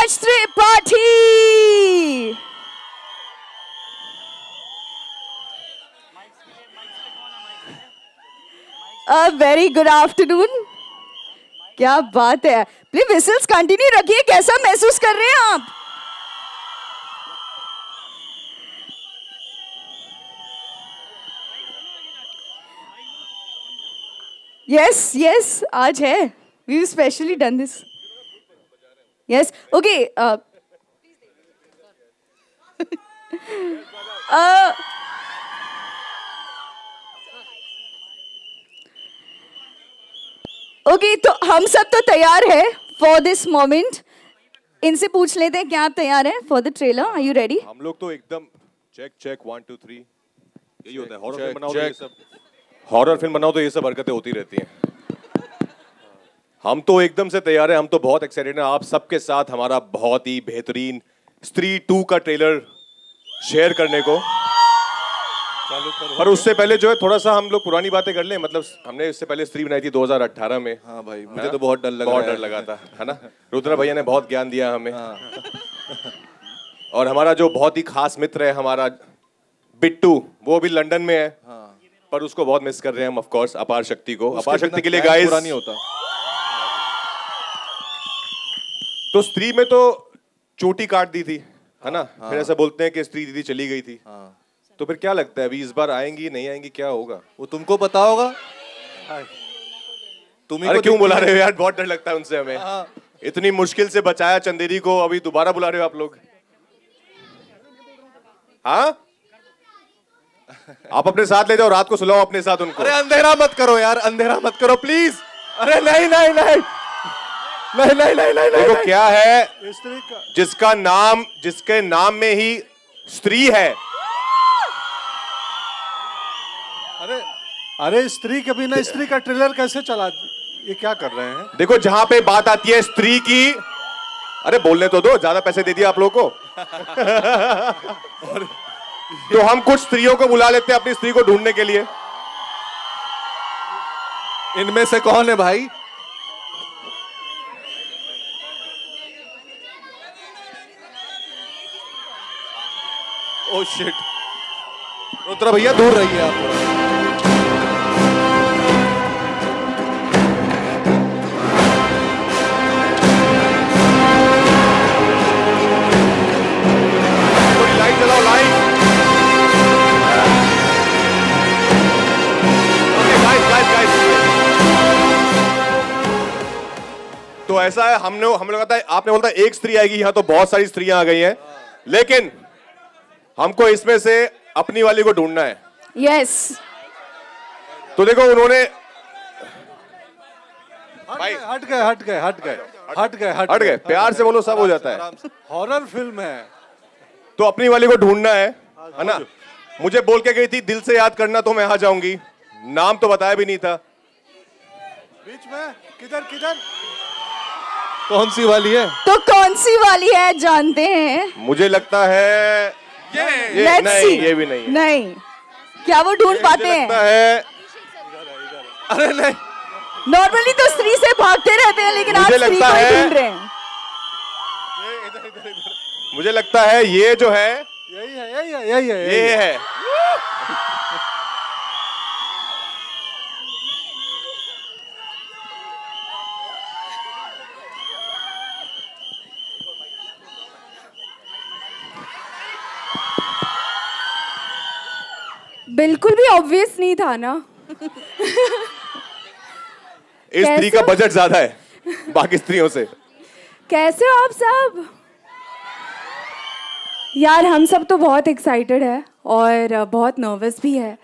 Pankaj Tripathi. A very good afternoon. क्या बात है, प्लीज विसल्स कंटिन्यू रखिए. कैसा महसूस कर रहे हैं आप? Yes, आज है. We've specially done this. Yes, okay. Okay, तो हम सब तो तैयार है फॉर दिस मोमेंट. इनसे पूछ लेते हैं, क्या आप तैयार हैं for the trailer? Are you ready? हम लोग तो एकदम चेक 1 2 3 यही होता है. हॉरर फिल्म बनाओ तो ये सब, हॉरर फिल्म बनाओ तो ये सब हरकतें होती रहती हैं. हम तो एकदम से तैयार हैं. हम तो बहुत एक्साइटेड हैं आप सबके साथ हमारा बहुत ही बेहतरीन स्त्री 2 का ट्रेलर शेयर करने को. पर उससे पहले जो है थोड़ा सा हम लोग पुरानी बातें कर लें. मतलब हमने इससे पहले स्त्री बनाई थी 2018 में. हाँ भाई, मुझे तो बहुत डर लगा था, है ना. रुद्रा भैया ने बहुत ज्ञान दिया हमें. और हमारा जो बहुत ही खास मित्र है हमारा बिट्टू, वो भी लंदन में है. पर उसको बहुत मिस कर रहे हैं हम ऑफ कोर्स. अपार शक्ति को, अपार शक्ति के लिए गाइस पूरा नहीं होता. तो स्त्री में तो चोटी काट दी थी, है ना. फिर ऐसा बोलते हैं कि स्त्री दीदी चली गई थी. तो फिर क्या लगता है अभी इस बार आएंगी नहीं आएंगी, क्या होगा? वो तुमको पता होगा. अरे क्यों बुला रहे हो यार, बहुत डर लगता है उनसे हमें. इतनी मुश्किल से बचाया चंदेरी को, अभी दोबारा बुला रहे हो आप लोग. हाँ, आप अपने साथ ले जाओ, रात को सुलाओ अपने साथ उनको. अरे अंधेरा मत करो यार, अंधेरा मत करो प्लीज. अरे नहीं. देखो क्या है, जिसके नाम में ही स्त्री है. अरे स्त्री के बिना स्त्री का ट्रेलर कैसे चला? ये क्या कर रहे हैं? देखो जहां पे बात आती है स्त्री की, अरे बोलने तो दो, ज्यादा पैसे दे दिए आप लोगों को. तो हम कुछ स्त्रियों को बुला लेते हैं अपनी स्त्री को ढूंढने के लिए. इनमें से कौन है भाई? Oh shit. रुद्रा भैया दूर रहिए आप. लाइट जलाओ, लाइट. Okay guys. तो ऐसा है, हम लोग कहता है, आपने बोलता है एक स्त्री आएगी, यहां तो बहुत सारी स्त्रियां आ गई हैं, लेकिन हमको इसमें से अपनी वाली को ढूंढना है. यस. तो देखो उन्होंने हट गए. प्यार से बोलो, सब हो जाता है. हॉरर फिल्म है तो अपनी वाली को ढूंढना है ना. मुझे बोल के गई थी दिल से याद करना तो मैं आ जाऊंगी. नाम तो बताया भी नहीं था. बीच में किधर कौन सी वाली है? तो कौन सी वाली है जानते हैं? मुझे लगता है ये नहीं, ये भी नहीं. नहीं, क्या वो ढूंढ पाते हैं? अरे नहीं, नॉर्मली तो स्त्री से भागते रहते हैं, लेकिन आप स्त्री को ही ढूंढ रहे हैं. मुझे लगता है ये जो है यही है. ये है. बिल्कुल भी ऑब्वियस नहीं था ना. इस स्त्री का बजट ज्यादा है बाकी स्त्रियों से. कैसे हो आप सब? यार हम सब तो बहुत एक्साइटेड है और बहुत नर्वस भी है.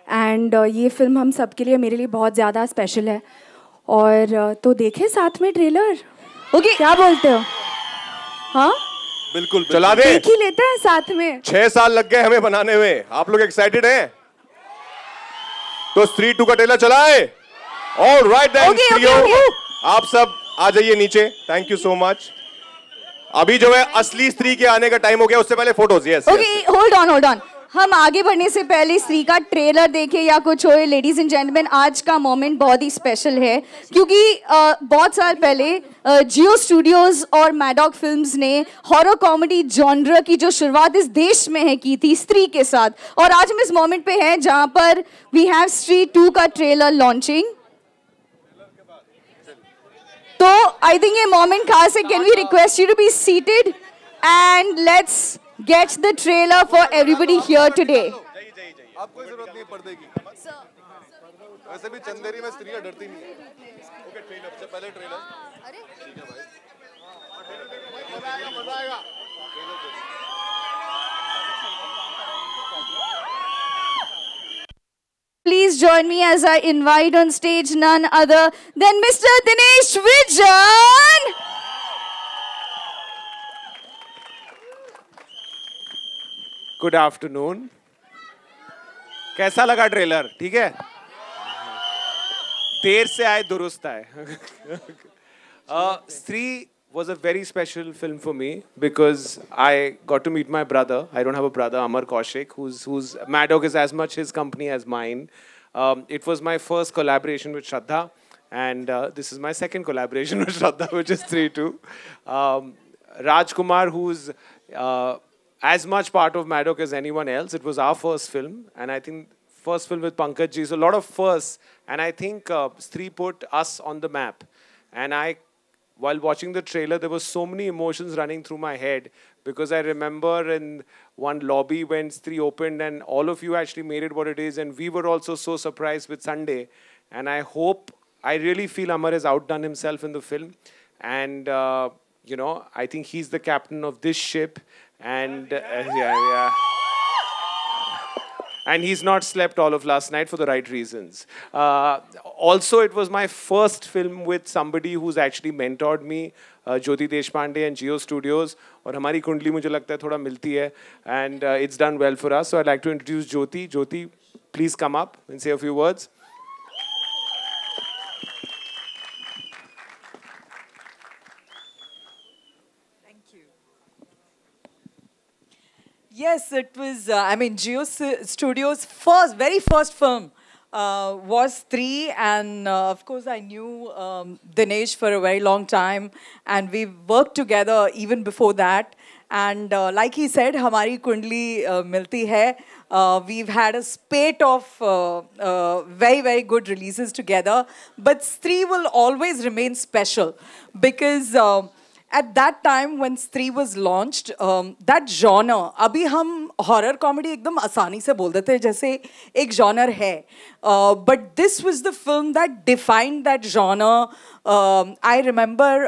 एंड ये फिल्म हम सब के लिए, मेरे लिए बहुत ज़्यादा स्पेशल है. और तो देखें साथ में ट्रेलर. ओके, क्या बोलते हो? हाँ बिल्कुल चला दे. देख ही लेते हैं साथ में. 6 साल लग गए हमें बनाने में. आप लोग एक्साइटेड हैं? तो स्त्री 2 का ट्रेलर चलाए. ऑलराइट देन स्त्रियों, आप सब आ जाइए नीचे. Thank you so much. अभी जो है असली स्त्री के आने का टाइम हो गया, उससे पहले photos. Yes. Okay, hold on. हम आगे बढ़ने से पहले स्त्री का ट्रेलर देखे या कुछ हो, लेडीज एंड जेंटलमैन, आज का मोमेंट बहुत ही स्पेशल है क्योंकि बहुत साल पहले जियो स्टूडियोज और मैडॉक फिल्म्स ने हॉरर कॉमेडी जॉनर की जो शुरुआत इस देश में है की थी स्त्री के साथ, और आज हम इस मोमेंट पे हैं जहां पर वी हैव स्त्री 2 का ट्रेलर लॉन्चिंग। तो आई थिंक ये मोमेंट खास है। Can we request you to be seated and let's get the trailer for everybody here today. आपको जरूरत नहीं है पर्दे की। वैसे भी चंदेरी में स्त्रियां डरती नहीं है। ओके, ट्रेलर से पहले ट्रेलर। ठीक है भाई, मजा आएगा। Please join me as I invite on stage none other than Mr. Dinesh Vijan. Good afternoon. कैसा लगा ट्रेलर? ठीक है, देर से आए दुरुस्त आए। स्त्री was a very special film for me because I got to meet my brother. I don't have a brother, Amar Kaushik, whose Maddock is as much his company as mine. It was my first collaboration with Shraddha, and this is my second collaboration with Shraddha, which is 3-2. Rajkumar, who's as much part of Maddock as anyone else. It was our first film, and I think first film with Pankaj ji. So a lot of firsts, and I think Stree put us on the map. And while watching the trailer, there were so many emotions running through my head because I remember in one lobby when Stree opened, and all of you actually made it what it is, and we were also so surprised with Sunday. And I really feel Amar has outdone himself in the film, and I think he's the captain of this ship, and yeah. And he's not slept all of last night for the right reasons. Also, it was my first film with somebody who's actually mentored me, Jyoti Deshpande and Jio Studios. और हमारी कुंडली मुझे लगता है थोड़ा मिलती है, and it's done well for us. So I'd like to introduce Jyoti. Jyoti, please come up and say a few words. Yes, it was, Jio Studios' very first film was Stree, and of course I knew Dinesh for a very long time, and we worked together even before that. And like he said, Hamari Kundli Milti Hai. We've had a spate of very, very good releases together, but Stree will always remain special because at that time when Stree was launched, that genre, अभी हम horror comedy एकदम आसानी से बोल देते हैं जैसे एक genre है, but this was the film that defined that genre. I remember,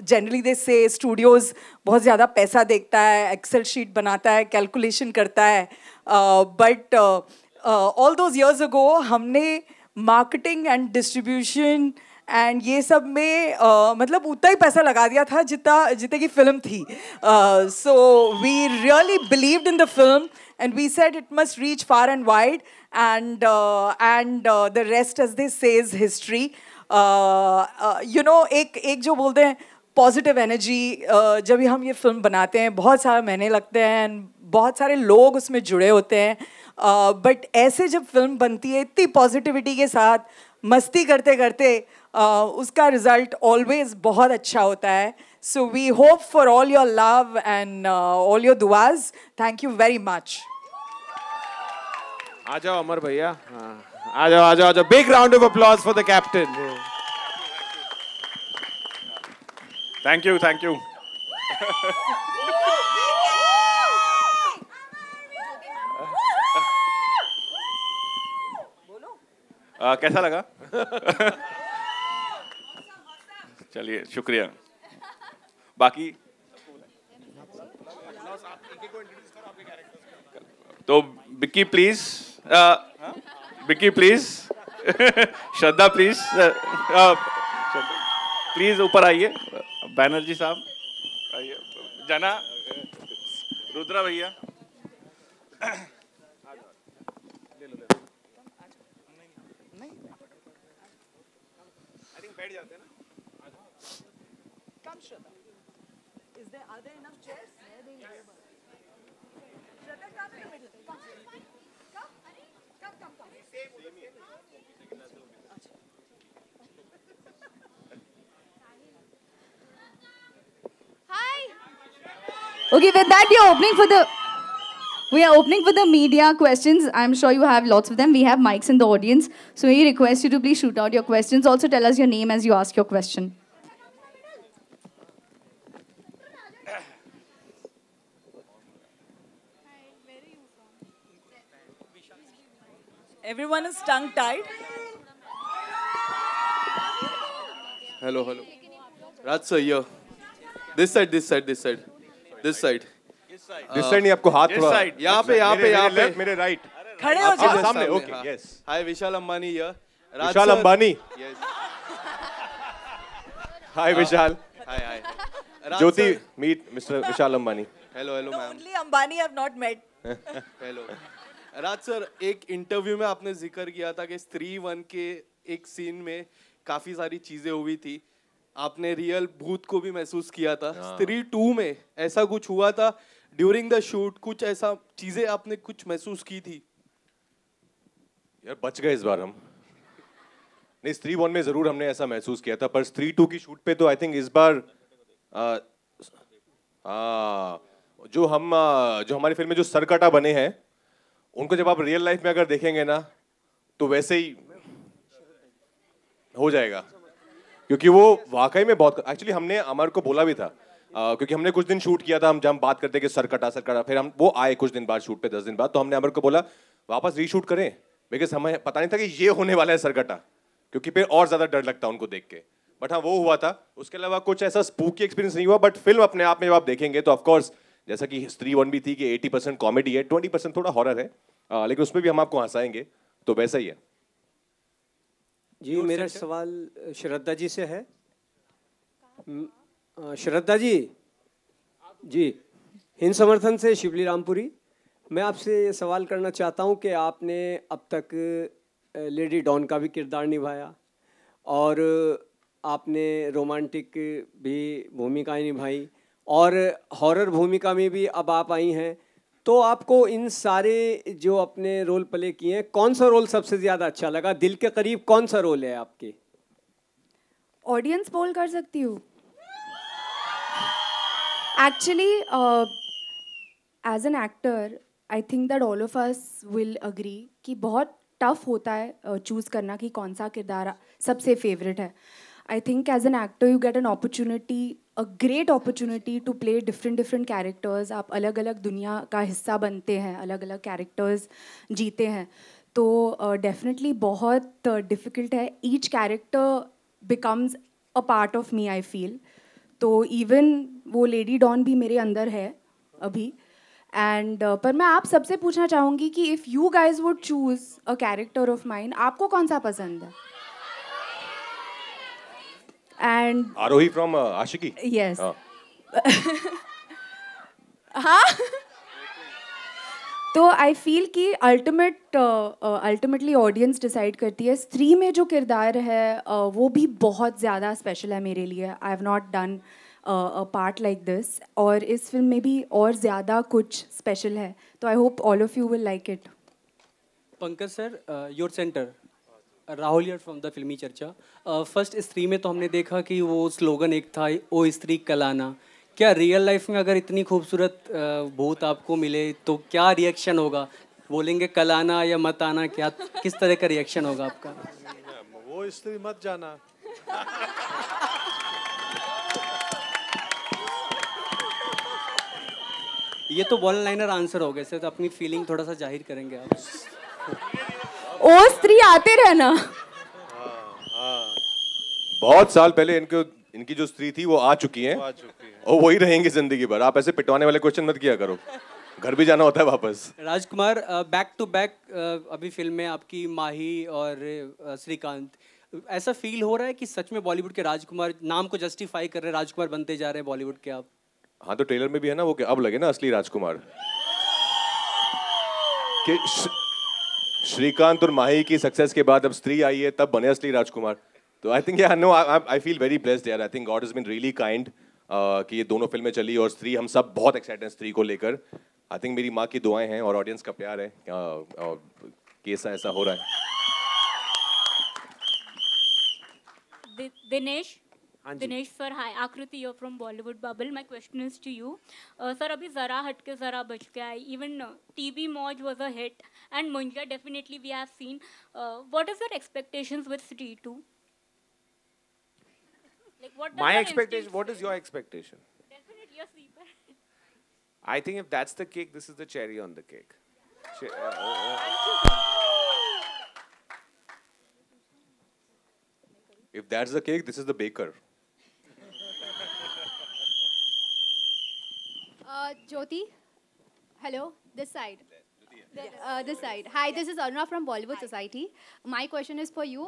generally they say studios बहुत ज़्यादा पैसा देखता है, Excel sheet बनाता है, calculation करता है, but all those years ago हमने marketing and distribution एंड ये सब में मतलब उतना ही पैसा लगा दिया था जितने की फिल्म थी. So we really believed in the film and we said it must reach far and wide and the rest as they say is history. एक जो बोलते हैं पॉजिटिव एनर्जी, जब भी हम ये फिल्म बनाते हैं बहुत सारे महीने लगते हैं एंड बहुत सारे लोग उसमें जुड़े होते हैं, बट ऐसे जब फिल्म बनती है इतनी पॉजिटिविटी के साथ मस्ती करते करते उसका रिजल्ट ऑलवेज बहुत अच्छा होता है. So we hope for all your love and all your दुआज. Thank you very much. आ जाओ अमर भैया, आ जाओ. Big round of applause for the captain. Thank you. कैसा लगा? चलिए, शुक्रिया. बाकी तो Vicky please, Shraddha please, please ऊपर आइए. बैनर्जी साहब आइए. जना, रुद्रा भैया. बैठ जाते हैं ना. Come, Shraddha. Are there enough chairs? Okay, with that, we are opening for the media questions. I'm sure you have lots of them. We have mics in the audience. So we request you to please shoot out your questions. Also tell us your name as you ask your question. Everyone is tongue-tied. Hello, hello. Raj sir, here. This side. This side नहीं, आपको हाथ थोड़ा यहाँ पे मेरे right खड़े हो जाओ सामने. Okay, yes. Hi Vishal Ambani here. Vishal Ambani. Hi Vishal. Hi. Jyoti, meet mister Vishal Ambani. Hello ma'am. Only Ambani have not met. Hello. Raj sir, एक इंटरव्यू में आपने जिक्र किया था कि स्त्री 1 के एक सीन में काफी सारी चीजें हुई थी. आपने रियल भूत को भी महसूस किया था. स्त्री 2 में ऐसा कुछ हुआ था ड्यूरिंग द शूट? कुछ ऐसा चीजें आपने कुछ महसूस की थी? यार बच गए इस बार हम. नहीं, स्त्री 1 में जरूर हमने ऐसा महसूस किया था, पर स्त्री 2 की शूट पे तो आई थिंक इस बार जो हमारी फिल्म में जो सरकटा बने हैं, उनको जब आप रियल लाइफ में अगर देखेंगे ना, तो वैसे ही हो जाएगा. क्योंकि वो वाकई में बहुत, एक्चुअली हमने अमर को बोला भी था, क्योंकि हमने कुछ दिन शूट किया था, हम जब बात करते कि सरकटा, फिर हम वो आए कुछ दिन बाद शूट पे, 10 दिन बाद, तो हमने अमर को बोला वापस रीशूट करें, बिकॉज हमें पता नहीं था कि ये होने वाला है सरकटा, क्योंकि फिर और ज्यादा डर लगता उनको देख के. बट हाँ, वो हुआ था. उसके अलावा कुछ ऐसा स्पूकी एक्सपीरियंस नहीं हुआ. बट फिल्म अपने आप में जब आप देखेंगे तो ऑफकोर्स, जैसा कि स्त्री 1 भी थी कि 80% कॉमेडी है, 20% थोड़ा हॉरर है, लेकिन उसमें भी हम आपको हंसाएंगे, तो वैसा ही है. जी, मेरा सवाल श्रद्धा जी से है. श्रद्धा जी, हिंद समर्थन से शिवली रामपुरी. मैं आपसे ये सवाल करना चाहता हूँ कि आपने अब तक लेडी डॉन का भी किरदार निभाया और आपने रोमांटिक भी भूमिकाएं निभाई और हॉरर भूमिका में भी अब आप आई हैं. तो आपको इन सारे जो अपने रोल प्ले किए हैं, कौन सा रोल सबसे ज़्यादा अच्छा लगा? दिल के करीब कौन सा रोल है आपके? ऑडियंस पोल कर सकती हूँ. Actually as an actor I think that all of us will agree कि बहुत टफ होता है चूज़ करना कि कौन सा किरदार सबसे फेवरेट है. I think as an actor you get an opportunity, a great opportunity to play different characters. आप अलग अलग दुनिया का हिस्सा बनते हैं, अलग अलग characters जीते हैं, तो definitely बहुत difficult है. Each character becomes a part of me, I feel. तो even वो लेडी डॉन भी मेरे अंदर है अभी. एंड पर मैं आप सबसे पूछना चाहूँगी कि if you guys would choose a character of mine, आपको कौन सा पसंद है? And Aarohi from Aashiqui. Yes. हाँ. तो आई फील कि अल्टीमेटली ऑडियंस डिसाइड करती है. स्त्री में जो किरदार है वो भी बहुत ज़्यादा स्पेशल है मेरे लिए. I have not done a part like this, और इस फिल्म में भी और ज़्यादा कुछ स्पेशल है. तो I hope all of you will like it. Pankaj sir, your centre. Rahul here from the फिल्मी चर्चा. फर्स्ट स्त्री में तो हमने देखा कि वो स्लोगन एक था, ओ स्त्री कलाना. क्या रियल लाइफ में अगर इतनी खूबसूरत भूत आपको मिले तो क्या रिएक्शन होगा? बोलेंगे कलाना या मत आना? क्या किस तरह का रिएक्शन होगा आपका? वो स्त्री मत जाना. ये तो वन लाइनर आंसर हो गए सर, तो अपनी फीलिंग थोड़ा सा जाहिर करेंगे आप. ओ स्त्री आते रहना. बहुत साल पहले इनकी जो स्त्री थी वो आ चुकी हैं और वही रहेंगी जिंदगी भर. आप ऐसे पिटवाने वाले क्वेश्चन मत किया करो, घर भी जाना होता है वापस. राजकुमार, बैक टू बैक अभी फिल्म में आपकी माही और श्रीकांत, ऐसा फील हो रहा है कि सच में बॉलीवुड के राजकुमार नाम को जस्टिफाई कर रहे हैं, राजकुमार बनते जा रहे हैं बॉलीवुड के आप? हाँ, तो ट्रेलर में भी है ना वो कि अब लगे ना असली राजकुमार. कि श्रीकांत और माही की सक्सेस के बाद अब स्त्री आई है, तब बने असली राजकुमार. तो I think I feel very blessed यार. I think God has been really kind कि ये दोनों फिल्में चली और स्त्री, हम सब बहुत एक्साइटेड हैं स्त्री को लेकर. आई थिंक मेरी माँ की दुआएं हैं और ऑडियंस का प्यार है और कैसा ऐसा हो रहा है. Dinesh. Dinesh sir, hi. Akriti here from Bollywood Bubble. My question is to you. Sir, abhi Zara Hatke Zara Bach Ke Aayi. Even TV Moj was a hit. And Munja definitely we have seen. What is your expectations with Stree 2? Like, My expectation, what is your expectation? Definitely a sleeper. I think if that's the cake, this is the cherry on the cake. If that's the cake, this is the baker. Jyoti, hello, this side. This side. Hi, this is Aruna from Bollywood Society. My question is for you.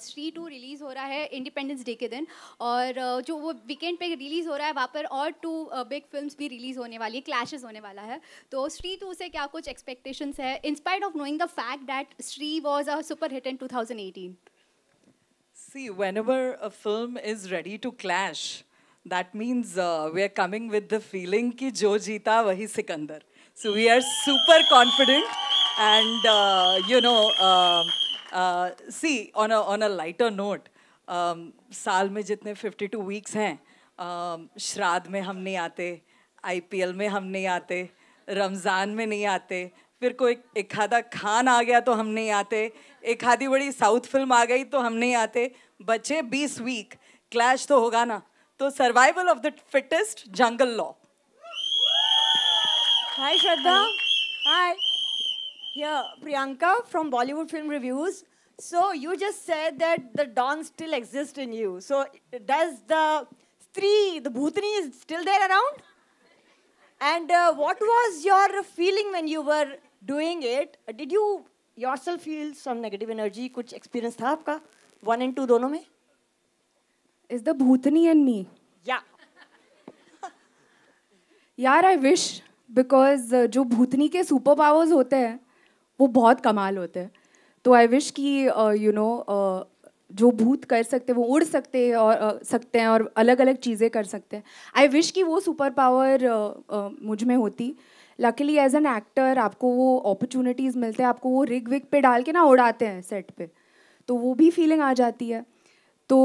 Stree 2 release हो रहा है independence day के दिन और जो वो weekend पे release हो रहा है वहाँ पर और 2 बिग फिल्म्स भी रिलीज़ होने वाली है, क्लैशेस होने वाला है. तो Stree 2 से क्या कुछ एक्सपेक्टेशंस है in spite of knowing the fact that Stree was a super hit in 2018? See, whenever a film is ready to clash, that means we are coming with the feeling कि जो जीता वही Sikandar. So we are super confident, and see, on a lighter note, साल में जितने 52 weeks हैं, श्राद्ध में हम नहीं आते, IPL में हम नहीं आते, रमज़ान में नहीं आते, फिर कोई एक आधा खान आ गया तो हम नहीं आते, एक आधी बड़ी साउथ फिल्म आ गई तो हम नहीं आते, बचे 20 week, क्लैश तो होगा ना. तो survival of the fittest, jungle law. Hi Shraddha. Hi. Here, Priyanka from Bollywood Film Reviews. So you just said that the Don still exists in you. So does the Stree, the Bhutani is still there around? And what was your feeling when you were doing it? Did you yourself feel some negative energy? कुछ experience था आपका? 1 and 2 दोनों में? Is the Bhutani and me? Yeah. यार I wish. Because जो भूतनी के super powers होते हैं वो बहुत कमाल होते हैं. तो आई विश कि जो भूत कर सकते हैं वो उड़ सकते हैं और अलग अलग चीज़ें कर सकते हैं. आई विश कि वो सुपर पावर मुझ में होती. लकीली एज एन एक्टर आपको वो अपॉर्चुनिटीज़ मिलते हैं, आपको वो रिग विग पे डाल के ना उड़ाते हैं सेट पे, तो वो भी फीलिंग आ जाती है. तो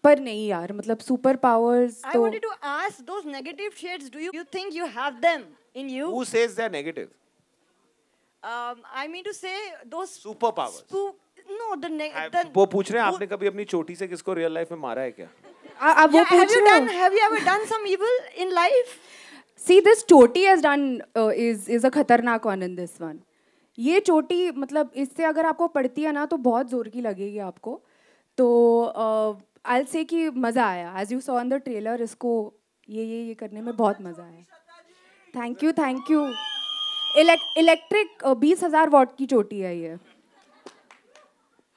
पर नहीं यार, मतलब super powers. I wanted to ask those negative shades. Do you think you have them in you? Who says they're negative? I mean to say those super powers. No, वो पूछ रहे हैं आपने कभी अपनी चोटी से किसको रियल लाइफ में मारा है क्या? वो पूछ रहे हैं. Have you ever done some evil in life? See, this choti has done is a खतरनाक one in this one. ये चोटी मतलब इससे अगर आपको पड़ती है ना तो बहुत जोर की लगेगी आपको. तो I'll say कि मज़ा आया. As you saw in the trailer, इसको ये करने में बहुत मज़ा आया. Thank you. इलेक्ट्रिक 20,000 वॉट की चोटी है ये.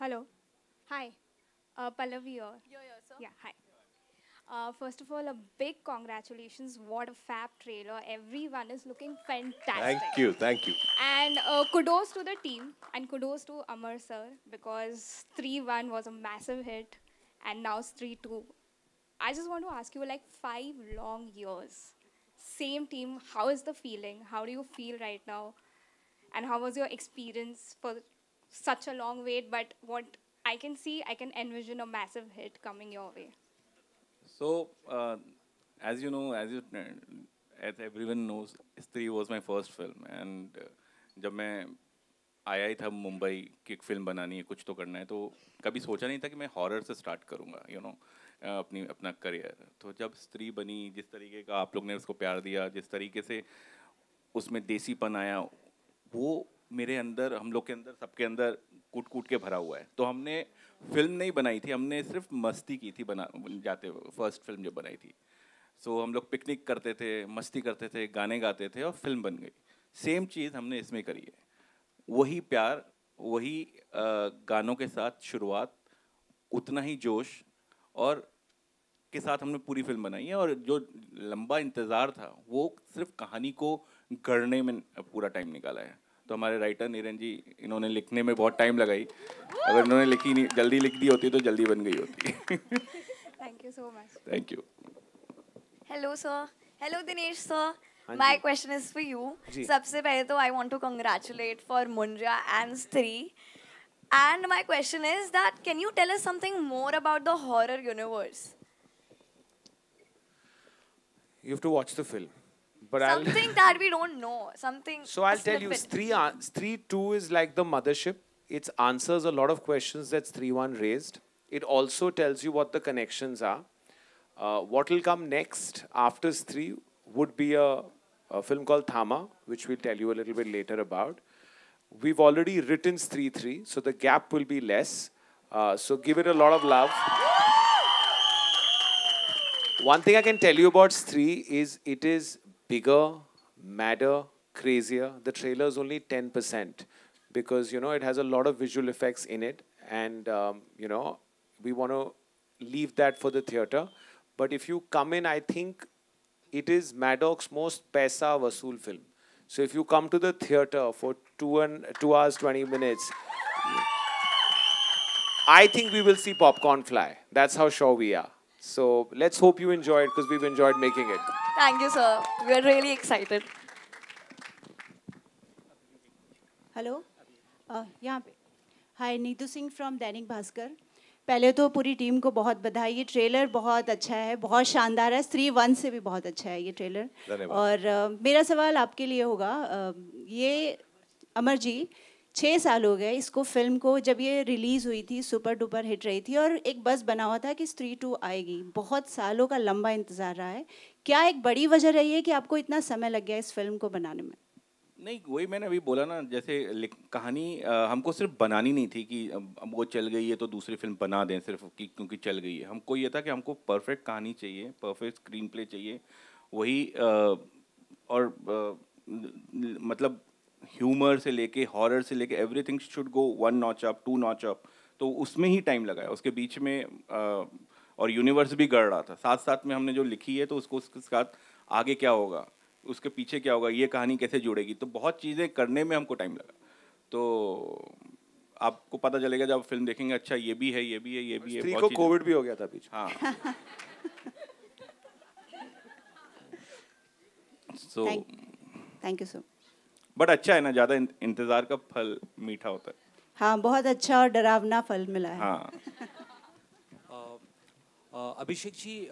Hello. Hi. Pallavi here. Yeah, hi. First of all, a big congratulations. What a fab trailer. Everyone is looking fantastic. Thank you. And kudos to the team and kudos to Amar sir because 3-1 was a massive hit. And now Stree 2. I just want to ask you, like 5 long years, same team, how is the feeling? How do you feel right now? And how was your experience for such a long wait? But what I can see, I can envision a massive hit coming your way. So, as you know, as everyone knows, Stree was my first film. And जब मैं आया ही था मुंबई की एक film बनानी है, कुछ तो करना है, तो कभी सोचा नहीं था कि मैं हॉरर से स्टार्ट करूँगा अपना करियर. तो जब स्त्री बनी, जिस तरीके का आप लोग ने उसको प्यार दिया, जिस तरीके से उसमें देसीपन आया, वो मेरे अंदर, हम लोग के अंदर, सबके अंदर कूट कूट के भरा हुआ है. तो हमने फिल्म नहीं बनाई थी, हमने सिर्फ मस्ती की थी जाते फर्स्ट फिल्म जो बनाई थी. सो हम लोग पिकनिक करते थे, मस्ती करते थे, गाने गाते थे और फिल्म बन गई. सेम चीज़ हमने इसमें करी है. वही प्यार, वही गानों के साथ शुरुआत, उतना ही जोश और के साथ हमने पूरी फिल्म बनाई है. और जो लंबा इंतज़ार था वो सिर्फ कहानी को गढ़ने में पूरा टाइम निकाला है. तो हमारे राइटर नीरन जी, इन्होंने लिखने में बहुत टाइम लगाई. अगर इन्होंने जल्दी लिख दी होती तो जल्दी बन गई होती. Thank you so much. Thank you. Hello sir. Hello Dinesh sir. My question is for you. सबसे पहले तो I want to congratulate for Munja and Stree. And my question is that can you tell us something more about the horror universe? You have to watch the film. But Something that we don't know. Something. So I'll tell you, Stree 2 is like the mothership. It answers a lot of questions that Stree 1 raised. It also tells you what the connections are. What will come next after Stree would be a film called Thama, which we'll tell you a little bit later about. We've already written Stree 3, so the gap will be less. So give it a lot of love. One thing I can tell you about Stree is it is bigger, madder, crazier. The trailer is only 10% because, you know, it has a lot of visual effects in it. And, you know, we want to leave that for the theatre. But if you come in, I think it is Maddox's most paisa vasool film. So if you come to the theatre for 2 hours, 20 minutes, I think we will see popcorn fly. That's how sure we are. So let's hope you enjoy it because we've enjoyed making it. Thank you, sir. We are really excited. Hello यहाँ पे हाय Neetu Singh from Dainik Bhaskar. पहले तो पूरी team को बहुत बधाई. ये trailer बहुत अच्छा है, बहुत शानदार है. स्त्री 1 से भी बहुत अच्छा है ये ट्रेलर. और मेरा सवाल आपके लिए होगा, ये अमर जी 6 साल हो गए इसको फिल्म को. जब ये रिलीज़ हुई थी सुपर डुपर हिट रही थी और एक बस बना हुआ था कि स्त्री 2 आएगी. बहुत सालों का लंबा इंतज़ार रहा है. क्या एक बड़ी वजह रही है कि आपको इतना समय लग गया इस फिल्म को बनाने में? नहीं, वही मैंने अभी बोला ना, जैसे कहानी हमको सिर्फ बनानी नहीं थी कि अब वो चल गई है तो दूसरी फिल्म बना दें सिर्फ क्योंकि चल गई है. हमको ये था कि हमको परफेक्ट कहानी चाहिए, परफेक्ट स्क्रीन प्ले चाहिए. वही और मतलब ह्यूमर से लेके हॉरर से लेके everything should go 1 notch up 2 notch up. तो उसमें ही टाइम लगाया उसके बीच में. और यूनिवर्स भी गढ़ रहा था साथ साथ में. हमने जो लिखी है तो उसको उसके साथ आगे क्या होगा, उसके पीछे क्या होगा, ये कहानी कैसे जुड़ेगी. तो बहुत चीज़ें करने में हमको टाइम लगा. तो आपको पता चलेगा जब फिल्म देखेंगे, अच्छा ये भी है, ये भी है, ये भी है. स्त्री को कोविड भी हो गया था बीच. हाँ. So thank you sir. But अच्छा है ना, ज़्यादा इंतज़ार का फल मीठा होता है. हाँ, बहुत अच्छा और डरावना फल मिला है. हाँ. अभिषेक जी,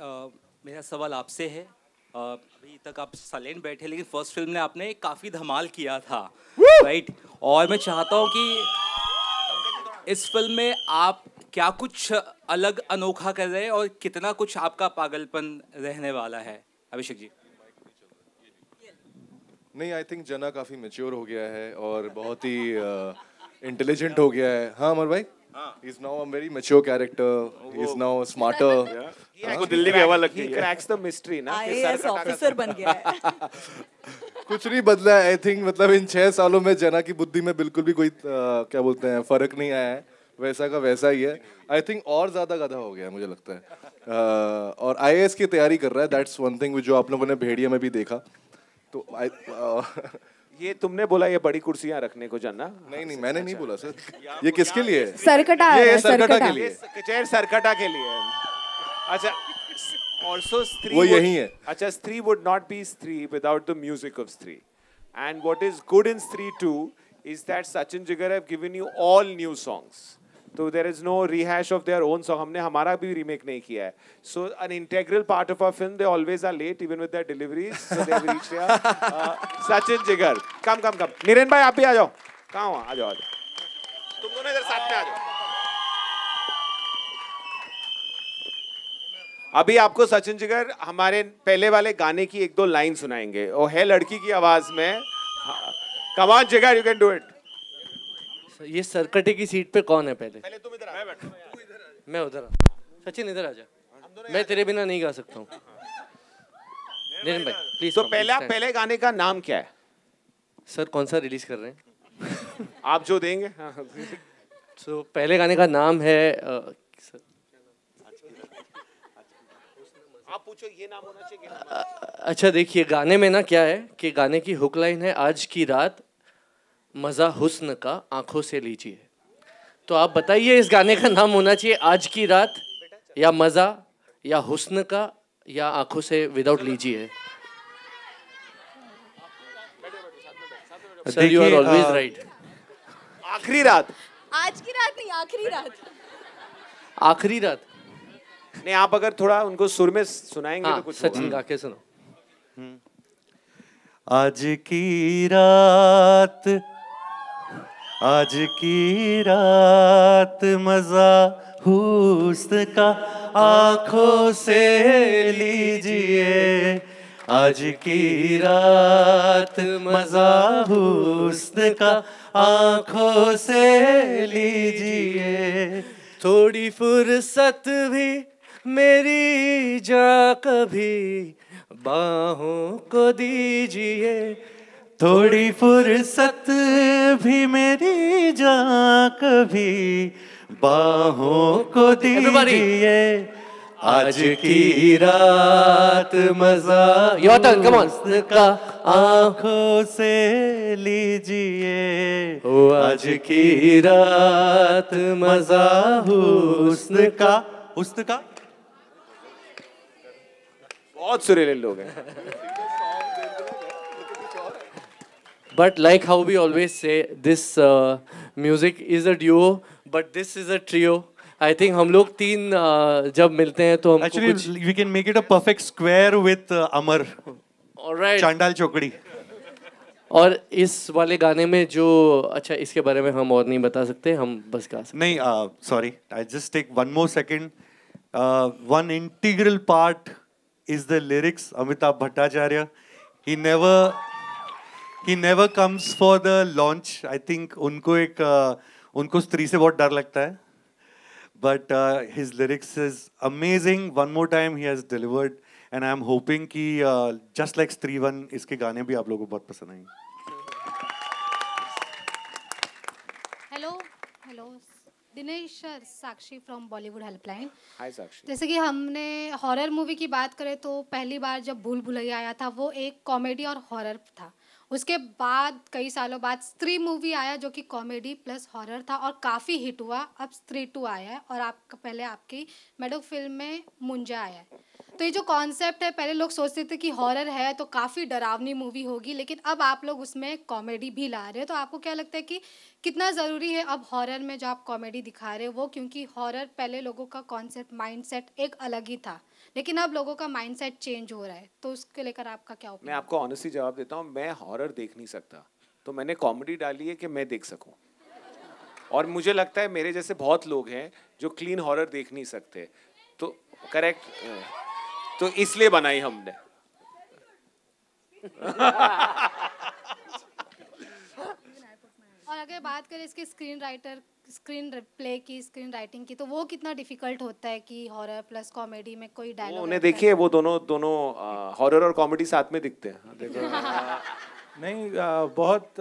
मेरा सवाल आपसे है. अभी तक आप साइलेंट बैठे, लेकिन फर्स्ट फिल्म में आपने काफ़ी धमाल किया था, राइट? और मैं चाहता हूँ कि इस फिल्म में आप क्या कुछ अलग अनोखा कर रहे हैं और कितना कुछ आपका पागलपन रहने वाला है, अभिषेक जी? नहीं, आई थिंक जना काफ़ी मैच्योर हो गया है और बहुत ही इंटेलिजेंट हो गया है. हाँ अमर भाई, he is now a very mature character. He is now smarter. आपको दिल्ली की हवा लग गई है. He cracks the mystery ना. IAS ऑफिसर बन गया है. कुछ नहीं बदला है. आई थिंक मतलब इन 6 सालों में जना की बुद्धि में बिल्कुल भी कोई क्या बोलते हैं फर्क नहीं आया है. वैसा का वैसा ही है. आई थिंक और ज़्यादा गधा हो गया है मुझे लगता है. और IAS की तैयारी कर रहा है. दैट्स वन थिंग जो आप लोगों ने भेड़िया में भी देखा. तो ये तुमने बोला ये बड़ी कुर्सियां रखने को जना? नहीं, मैंने नहीं बोला सर. ये किसके लिए है? सरकटा है. ये सरकटा के लिए. चेयर सरकटा के लिए. अच्छा. Also Stree वो यही है. अच्छा, Stree would not be Stree without the music of Stree. And what is good in Stree 2 is that Sachin Jigar have given you all new songs. So there is no rehash of their own song. हमने हमारा भी remake नहीं किया है. So an integral part of our film, they always are late even with their deliveries. So they have reached here. Sachin Jigar, come. Niren भाई आप भी आ जाओ. कहाँ हो? आ जाओ. तुम दोनों इधर साथ में आ जाओ. अभी आपको सचिन जिगर हमारे पहले वाले गाने की 1-2 लाइन सुनाएंगे. वो है लड़की की आवाज में. Come on जिगर, you can do it. ये सरकटे की सीट पे कौन है पहले तुम इधर आ. मैं उधर. सचिन इधर आ जा. मैं तेरे बिना नहीं गा सकता हूँ. नितिन भाई प्लीज. तो पहले गाने का नाम क्या है सर? कौन सा रिलीज कर रहे हैं आप जो देंगे? तो पहले गाने का नाम है आप पूछो. ये नाम होना चाहिए. अच्छा देखिए, गाने में ना क्या है कि गाने की हुक लाइन है आज की रात मज़ा हुस्न का आंखों से लीजिए. तो आप बताइए इस गाने का नाम होना चाहिए आज की रात या मज़ा या हुस्न का या आंखों से विदाउट लीजिए. Sir, you are always right. आखिरी रात आज की रात नहीं, आखिरी रात। आखिरी रात नहीं, आप अगर थोड़ा उनको सुर में सुनाएंगे तो कुछ सचिन गा के सुनो। आज की रात, आज की रात मजा हुस्न का आंखों से लीजिए, आज की रात मजा हुस्न का आंखों से लीजिए, थोड़ी फुर्सत भी मेरी जा कभी बाहों को दीजिए, थोड़ी फुर्सत भी मेरी जान कभी बाहों को दीजिए, आज की रात मजा हुस्न का आंखों से लीजिए, आज की रात मजा हुस्न का, हुस्न का बहुत सुरीले लोग हैं। But like how we always say, this music is a duo, but this is a trio. I think हम लोग तीन जब मिलते हैं तो हमको actually कुछ we can make it a perfect square with Amar. Alright. चांडाल चौकड़ी। और इस वाले गाने में जो अच्छा इसके बारे में हम और नहीं बता सकते, हम बस गा सकते। नहीं, sorry, I just take one more second. One integral part is the lyrics. Amitabh Bhattacharya, he never comes for the launch. I think उनको स्त्री से बहुत डर लगता है. But his lyrics is amazing. One more time he has delivered, and I'm hoping कि just like Stree 1 इसके गाने भी आप लोगों को बहुत पसंद आएंगे. Hello Dinesh sir, Sakshi from Bollywood helpline. Hi Sakshi. जैसे कि हमने हॉरर मूवी की बात करें तो पहली बार जब भूल भुलैया आया था वो एक कॉमेडी और हॉरर था। उसके बाद कई सालों बाद स्त्री मूवी आया जो कि कॉमेडी प्लस हॉरर था और काफ़ी हिट हुआ। अब स्त्री 2 आया है और आपका पहले आपकी मैडोक फिल्म में मुंजा आया है। तो ये जो कॉन्सेप्ट है, पहले लोग सोचते थे कि हॉरर है तो काफ़ी डरावनी मूवी होगी, लेकिन अब आप लोग उसमें कॉमेडी भी ला रहे हो। तो आपको क्या लगता है कि कितना ज़रूरी है अब हॉरर में जो आप कॉमेडी दिखा रहे हो वो, क्योंकि हॉरर पहले लोगों का कॉन्सेप्ट माइंडसेट एक अलग ही था, लेकिन अब लोगों का माइंडसेट चेंज हो रहा है, तो उसके लेकर आपका क्या ओपिनियन? मैं आपको ऑनेस्टली जवाब देता हूँ, मैं हॉरर देख नहीं सकता, तो मैंने कॉमेडी डाली है कि मैं देख सकूँ। और मुझे लगता है मेरे जैसे बहुत लोग हैं जो क्लीन हॉरर देख नहीं सकते, तो करेक्ट, तो इसलिए बनाई हमने। और अगर बात करें इसके स्क्रीन प्ले की, स्क्रीन राइटिंग की, तो वो कितना डिफिकल्ट होता है कि हॉरर प्लस कॉमेडी में कोई डायलॉग? उन्हें देखिए, वो दोनों हॉरर और कॉमेडी साथ में दिखते हैं। देखो नहीं, बहुत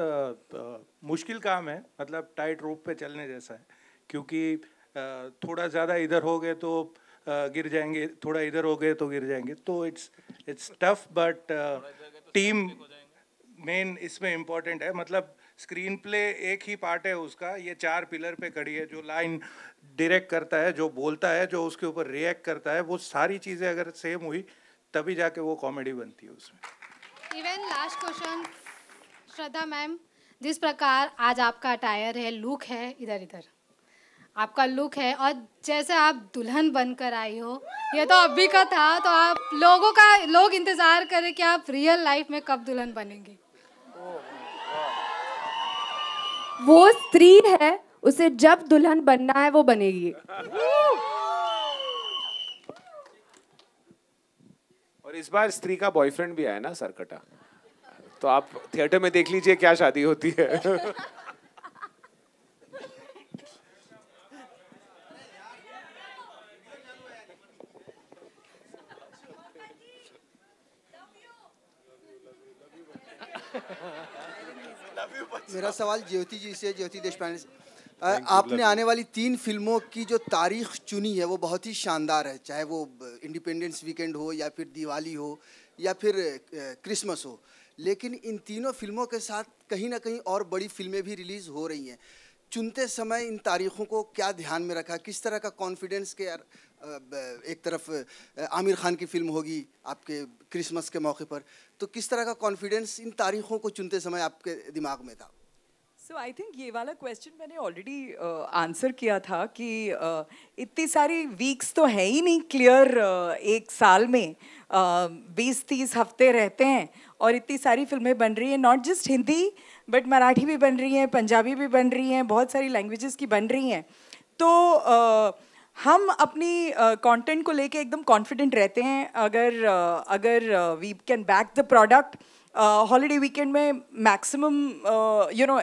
मुश्किल काम है, मतलब टाइट रोप पे चलने जैसा है, क्योंकि थोड़ा ज़्यादा इधर हो गए तो गिर जाएंगे, थोड़ा इधर हो गए तो गिर जाएंगे, तो it's tough, but team main इसमें इम्पोर्टेंट है। मतलब स्क्रीन प्ले एक ही पार्ट है उसका, ये 4 पिलर पे खड़ी है, जो लाइन डायरेक्ट करता है, जो बोलता है, जो उसके ऊपर रिएक्ट करता है, वो सारी चीज़ें अगर सेम हुई तभी जाके वो कॉमेडी बनती है उसमें। इवन लास्ट क्वेश्चन श्रद्धा मैम, जिस प्रकार आज आपका अटायर है, लुक है, इधर आपका लुक है, और जैसे आप दुल्हन बनकर आई हो, ये तो अभी का था, तो आप लोग इंतजार करें कि आप रियल लाइफ में कब दुल्हन बनेंगे? वो स्त्री है, उसे जब दुल्हन बनना है वो बनेगी। और इस बार स्त्री का बॉयफ्रेंड भी आया ना, सरकटा, तो आप थिएटर में देख लीजिए क्या शादी होती है। मेरा सवाल ज्योति जी से, ज्योति देशपांडे से। आपने आने वाली 3 फिल्मों की जो तारीख चुनी है वो बहुत ही शानदार है, चाहे वो इंडिपेंडेंस वीकेंड हो या फिर दिवाली हो या फिर क्रिसमस हो, लेकिन इन तीनों फिल्मों के साथ कहीं ना कहीं और बड़ी फिल्में भी रिलीज़ हो रही हैं। चुनते समय इन तारीखों को क्या ध्यान में रखा, किस तरह का कॉन्फिडेंस के यार एक तरफ आमिर खान की फिल्म होगी आपके क्रिसमस के मौके पर, तो किस तरह का कॉन्फिडेंस इन तारीखों को चुनते समय आपके दिमाग में था? सो आई थिंक ये वाला क्वेश्चन मैंने ऑलरेडी आंसर किया था कि इतनी सारी वीक्स तो है ही नहीं क्लियर एक साल में, 20-30 हफ्ते रहते हैं और इतनी सारी फिल्में बन रही हैं, not just Hindi but Marathi भी बन रही हैं, पंजाबी भी बन रही हैं, बहुत सारी लैंग्वेजेस की बन रही हैं। तो हम अपनी कंटेंट को लेके एकदम कॉन्फिडेंट रहते हैं। अगर we can back the product, holiday weekend में मैक्सिमम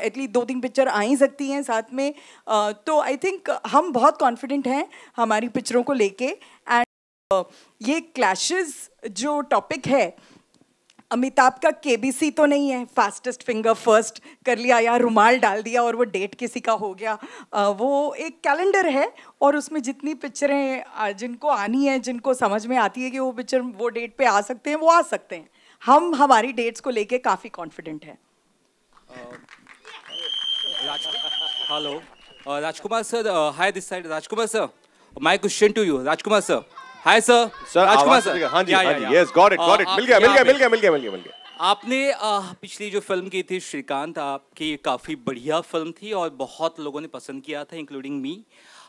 एटलीस्ट 2-3 पिक्चर आ ही सकती हैं साथ में, तो आई थिंक हम बहुत कॉन्फिडेंट हैं हमारी पिक्चरों को लेके। एंड ये क्लैशेस जो टॉपिक है, अमिताभ का केबीसी तो नहीं है, फास्टेस्ट फिंगर फर्स्ट कर लिया या रुमाल डाल दिया और वो डेट किसी का हो गया। वो एक कैलेंडर है और उसमें जितनी पिक्चरें जिनको आनी है, जिनको समझ में आती है कि वो पिक्चर वो डेट पे आ सकते हैं, वो आ सकते हैं। हम हमारी डेट्स को लेके काफ़ी कॉन्फिडेंट हैं। Hello Rajkumar sir, hi this side Rajkumar sir, my question to you Rajkumar sir. Hi sir. Sir Rajkumar sir, हाँ जी, यस गॉट इट, मिल गया। आपने पिछली जो फिल्म की थी श्रीकांत, आपकी काफ़ी बढ़िया फिल्म थी और बहुत लोगों ने पसंद किया था इंक्लूडिंग मी।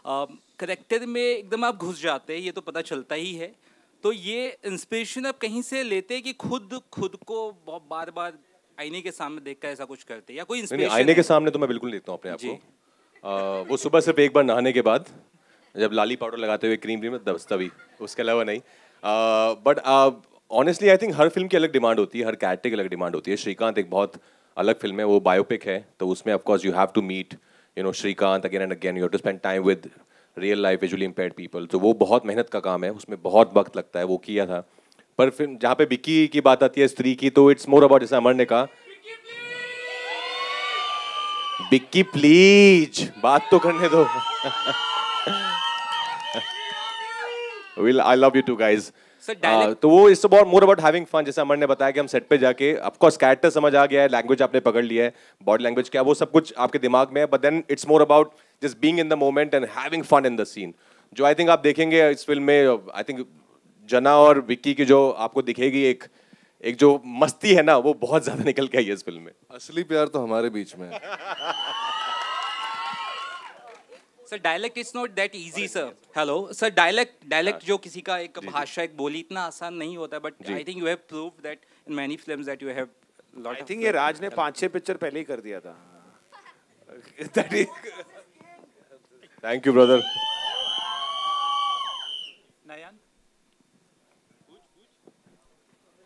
करेक्टर में एकदम आप घुस जाते हैं, ये तो पता चलता ही है। तो ये इंस्पिरेशन आप कहीं से लेते हैं कि खुद को बार बार आईने के सामने देखकर ऐसा कुछ करते हैं, या कोई इंस्पिरेशन? आईने के सामने तो मैं बिल्कुल देखता हूँ अपने आप को। वो सुबह सिर्फ एक बार नहाने के बाद, जब लाली पाउडर लगाते हुए क्रीम में तभी, उसके अलावा नहीं। But honestly I think her film की अलग डिमांड होती है, हर कैरेक्टर की अलग डिमांड होती है। श्रीकांत एक बहुत अलग फिल्म है, वो बायोपिक है, तो उसमें of course you have to meet Srikanth again and again, you have to spend time with real life visually impaired people. तो वो बहुत मेहनत का काम है, उसमें बहुत वक्त लगता है, वो किया था। पर फिर जहाँ पे विक्की की बात आती है, स्त्री की, तो इट्स मोर अबाउट, जैसे अमर ने कहा, विक्की प्लीज बात तो करने दो। I love you too guys. तो वो it's about more about having fun. जैसे अमर ने बताया कि हम सेट पे जाके, ऑफ कोर्स कैरेक्टर समझ आ गया है, लैंग्वेज आपने पकड़ लिया है, बॉडी लैंग्वेज क्या, वो सब कुछ आपके दिमाग में है, but then it's more about just being in the moment and having fun in the scene. जो आई थिंक आप देखेंगे इस फिल्म में, आई थिंक जना और विक्की की जो आपको दिखेगी एक जो मस्ती है ना, वो बहुत ज्यादा निकल के आई है इस फिल्म में। असली प्यार तो हमारे बीच में है। Sir dialect is not that easy sir. Hello sir, dialect जो किसी का एक भाषा, एक बोली, इतना आसान नहीं होता है, but I think you have proved that in many films that you have lot. I think ये राज ने 5-6 पिक्चर पहले ही कर दिया था। Thank you brother.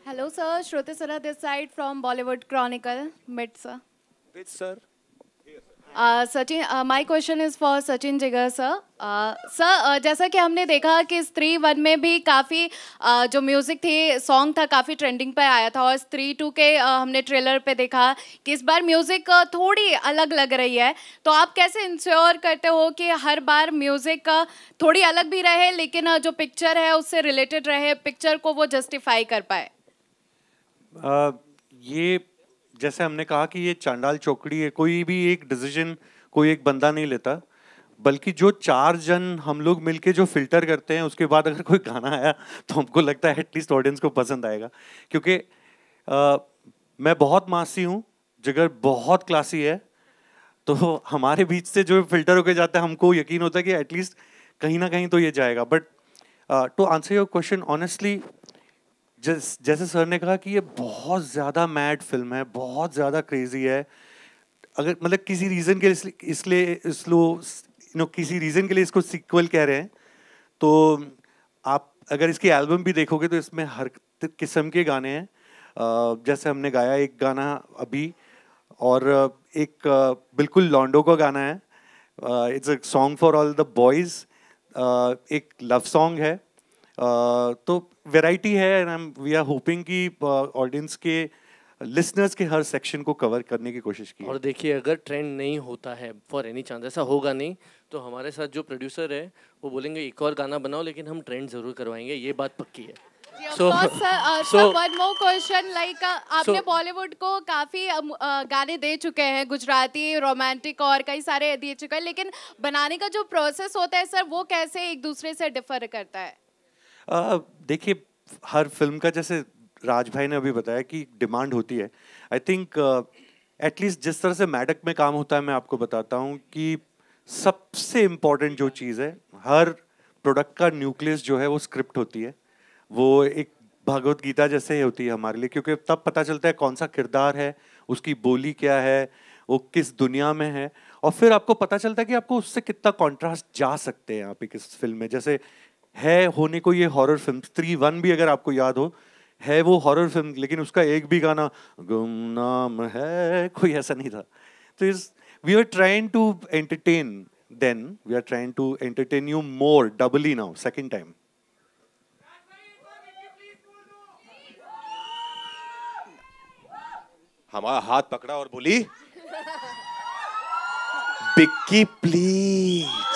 Hello sir, Shruti Sara this side from Bollywood Chronicle. Mid sir. Which sir? Sachin, my question is for Sachin Jigar sir. Sir, जैसा कि हमने देखा कि स्त्री 1 में भी काफ़ी जो म्यूज़िक थी, सॉन्ग था, काफ़ी ट्रेंडिंग पे आया था, और स्त्री 2 के हमने ट्रेलर पे देखा कि इस बार म्यूज़िक थोड़ी अलग लग रही है। तो आप कैसे इंश्योर करते हो कि हर बार म्यूज़िक थोड़ी अलग भी रहे, लेकिन जो पिक्चर है उससे रिलेटेड रहे, पिक्चर को वो जस्टिफाई कर पाए? ये जैसे हमने कहा कि ये चांडाल चौकड़ी है, कोई भी एक डिसीजन कोई एक बंदा नहीं लेता, बल्कि जो 4 जन हम लोग मिलके जो फिल्टर करते हैं, उसके बाद अगर कोई गाना आया तो हमको लगता है एटलीस्ट ऑडियंस को पसंद आएगा। क्योंकि मैं बहुत मासी हूँ, जिगर बहुत क्लासी है, तो हमारे बीच से जो फिल्टर होके जाता है, हमको यकीन होता है कि एटलीस्ट कहीं ना कहीं तो ये जाएगा। But to answer your question honestly, जैसे सर ने कहा कि ये बहुत ज़्यादा मैड फिल्म है, बहुत ज़्यादा क्रेजी है। अगर मतलब किसी रीज़न के किसी रीज़न के लिए इसको सीक्वल कह रहे हैं, तो आप अगर इसकी एल्बम भी देखोगे तो इसमें हर किस्म के गाने हैं। जैसे हमने गाया एक गाना अभी, और एक बिल्कुल लॉन्डो का गाना है, it's a song for all the boys, एक लव सॉन्ग है। तो वैरायटी है, एंड वी आर होपिंग कि ऑडियंस के, लिसनर्स के हर सेक्शन को कवर करने की कोशिश की। और देखिए, अगर ट्रेंड नहीं होता है, फॉर एनी चांस ऐसा होगा नहीं, तो हमारे साथ जो प्रोड्यूसर है वो बोलेंगे एक और गाना बनाओ, लेकिन हम ट्रेंड ज़रूर करवाएंगे, ये बात पक्की है। So, one more question like आपने बॉलीवुड को काफी गाने दे चुके हैं, गुजराती, रोमांटिक और कई सारे दे चुके हैं, लेकिन बनाने का जो प्रोसेस होता है सर, वो कैसे एक दूसरे से डिफर करता है? देखिए, हर फिल्म का जैसे राज भाई ने अभी बताया कि डिमांड होती है। आई थिंक एटलीस्ट जिस तरह से मैडक में काम होता है, मैं आपको बताता हूँ कि सबसे इम्पोर्टेंट जो चीज़ है, हर प्रोडक्ट का न्यूक्लियस जो है वो स्क्रिप्ट होती है। वो एक भगवत गीता जैसे ही होती है हमारे लिए, क्योंकि तब पता चलता है कौन सा किरदार है, उसकी बोली क्या है, वो किस दुनिया में है, और फिर आपको पता चलता है कि आपको उससे कितना कॉन्ट्रास्ट जा सकते हैं आप इस फिल्म में। जैसे है होने को ये हॉरर फिल्म, स्त्री 1 भी अगर आपको याद हो, है वो हॉरर फिल्म, लेकिन उसका एक भी गाना गुमनाम है कोई ऐसा नहीं था। तो we are trying to entertain, then we are trying to entertain you more, doubly now, second time. हमारा हाथ पकड़ा और बोली, Vicky please.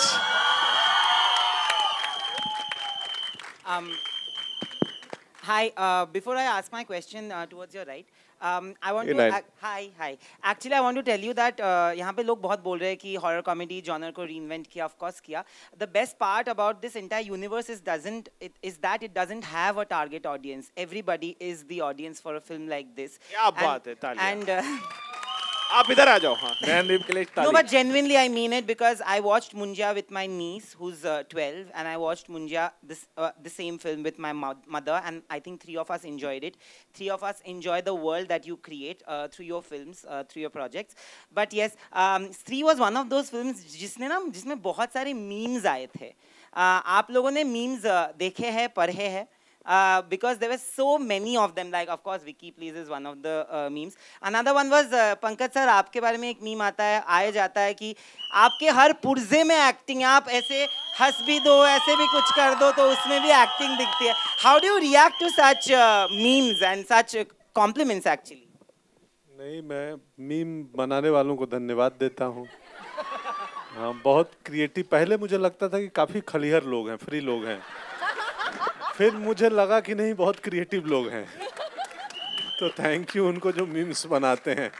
Hi, before I ask my question towards your right, I want Hey, to... Nayan. Hi. Actually, I want to tell you that यहाँ पे लोग बहुत बोल रहे हैं कि horror comedy genre को reinvent किया, of course किया. The best part about this entire universe is that it doesn't have a target audience. Everybody is the audience for a film like this. क्या बात है, तालियां. And आप इधर आ जाओ. हाँ, नैनदीप के लिए no, ताली. but genuinely I mean it, because I watched Munja with my niece who's 12, and I watched Munja the same film with my mother, and I think 3 of us enjoyed it. 3 of us enjoy the world that you create through your films, through your projects. But yes, Stree was one of those films जिसमें बहुत सारे memes आए थे. आप लोगों ने memes देखे हैं, पढ़े हैं? Because there were so many of them, like of course Vicky Please is one of the memes. Another one was Pankaj sir, आपके बारे में एक meme आता है, आया जाता है कि आपके हर पुर्जे में acting है, आप ऐसे हंस भी दो, ऐसे भी कुछ कर दो तो उसमें भी acting दिखती है. How do you react to such memes and such compliments actually? नहीं, मैं मीम बनाने वालों को धन्यवाद देता हूँ. हाँ, बहुत क्रिएटिव. पहले मुझे लगता था कि काफी खलीहर लोग हैं, फ्री लोग हैं. फिर मुझे लगा कि नहीं, बहुत क्रिएटिव लोग हैं. तो थैंक यू उनको जो मीम्स बनाते हैं.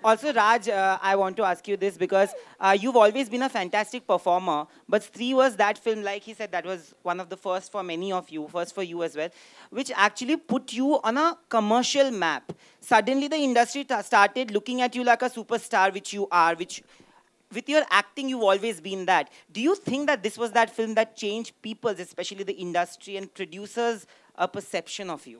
Also, Raj, I want to ask you this because you've always been a fantastic performer, but Stree was that film, like he said, that was one of the first for many of you, first for you as well, which actually put you on a commercial map. Suddenly, the industry started looking at you like a superstar, which you are, which with your acting, you've always been that. Do you think that this was that film that changed people's, especially the industry and producers, a perception of you?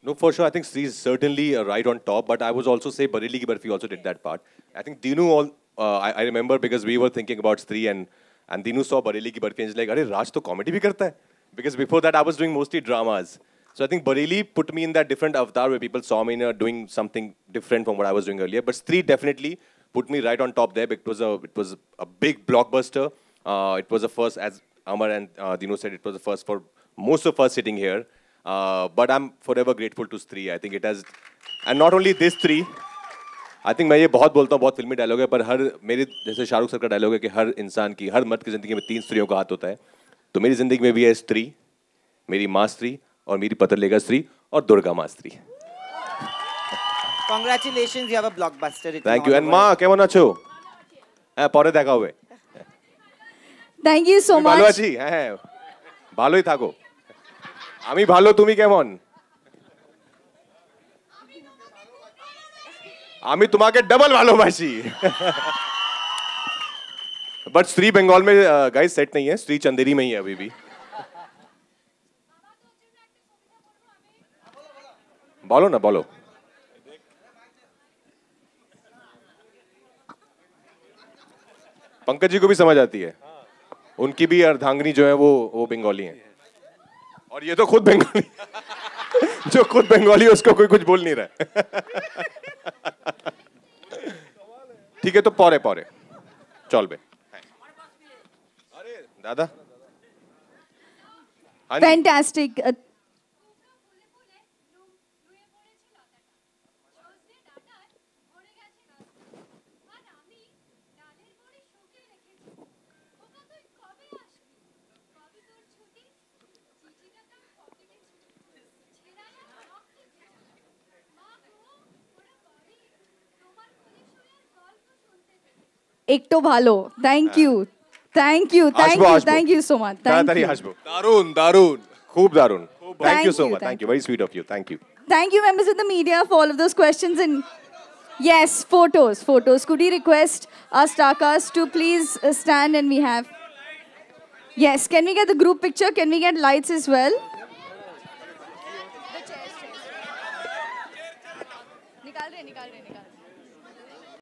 No, for sure. I think Stree is certainly right on top, but I was also say Bareilly Ki Barfi also did that part. I think Dinu, I remember because we were thinking about Stree and Dinu saw Bareilly Ki Barfi and he's like, "Arey, Raj to comedy bhi karta hai?" Because before that I was doing mostly dramas. So I think Bareilly put me in that different avatar where people saw me doing something different from what I was doing earlier. But Stree definitely put me right on top there. It was a big blockbuster. It was the first, as Amar and Dinu said, it was the first for most of us sitting here. But I'm forever grateful to Stree. I think it has, and not only this Stree. I think मैं ये बहुत बोलता हूँ, बहुत फिल्मी dialogue है, पर हर मेरे जैसे शाहरुख सर का डायलॉग है कि हर इंसान की, हर मर्द की जिंदगी में 3 स्त्रियों का हाथ होता है. तो मेरी जिंदगी में भी है स्त्री, मेरी माँ स्त्री और मेरी पतरलेगा स्त्री और दुर्गा माँ स्त्री. Congratulations, you have a blockbuster. Thank you. And Ma, কেমন আছো? হ্যাঁ, পরে দেখা হবে. Thank you so much. ভালো আছি, হ্যাঁ, ভালোই থাকো. আমি ভালো, তুমি কেমন? আমি তোমাকে ডবল ভালোবাসি. बट स्त्री बंगाल में गाइस सेट नहीं है, स्त्री चंदेरी में ही है अभी भी. बोलो ना, बोलो. पंकज जी को भी समझ आती है. उनकी भी अर्धांगिनी जो है वो बंगाली है. और ये तो खुद बंगाली. जो खुद बंगाली है उसको कोई कुछ बोल नहीं रहा है. ठीक है, तो पौरे चल बे. अरे दादा, Fantastic. Ekto Bhalo. Thank you. Thank you. Thank you. Thank you so much. Thank you. दारून दारून खूब दारून. Thank Thank you so you, much. Thank you. Very sweet of you. Thank you. Thank you, members of the media, for all of those questions. And yes, photos, photos. Could we request our star cast to please stand, and we have. Yes, can we get the group picture? Can we get lights as well? निकाल रहे.